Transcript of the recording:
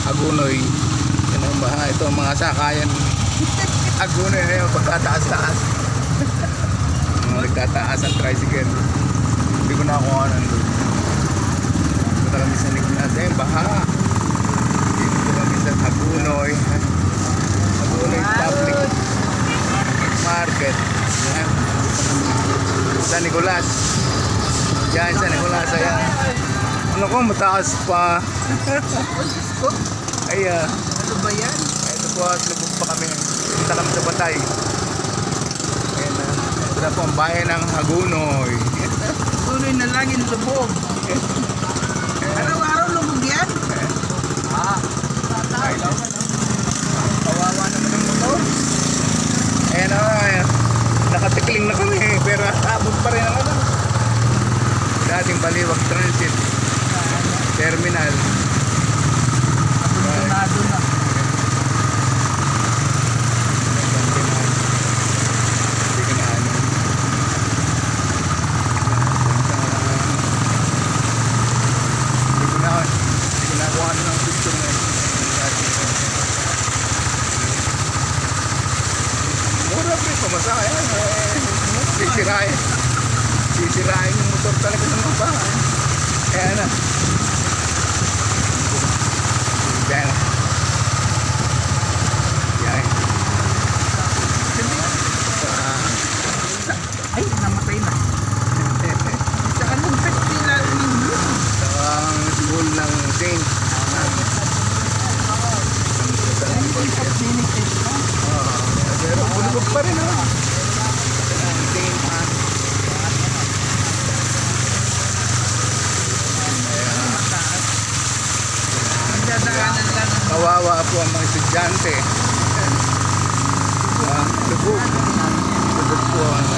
Hagunoy. Yan ang baha. Ito ang mga sakayan. Hagunoy na yun, pagkataas-taas. Mga nagtataas ang tricycle. Hindi ko na kung ano nandun. Punta kami sa Nicolas. Baha. Dito kami sa Hagunoy. Hagunoy Public Market. Yan. Sa Nicolas. Yan sa Nicolas. Ayan. Ano ko, mataas pa. Ay, Ano ba yan? ito po at lubog pa kami. Punta kami sa Batay. Ayan na. Ito na po ang bayan ng Hagunoy. Tuloy na laging lubog. Araw-araw lubog yan? Ay, kawawa naman ang motor. Ayan na. Nakatikling na kami. Pero abot pa rin ang ano. Dating Baliwag Transit Terminal. Abandonado na. Hindi ko na ano. Hindi ko na kung ano ng picture na yun. Mura pa yung pamasahe. Sisirain yung motor talaga ng mga bahay. Kaya na. Yan. Yan. Ay, namatay na. Sa anong festival ninyo? Sa ang school ng Saint. Pero bulubog pa rin ha. Ang Saint ha. Magdadaanan lang. Kawawa po ang mga estudyante. Lubog. Lubog po ang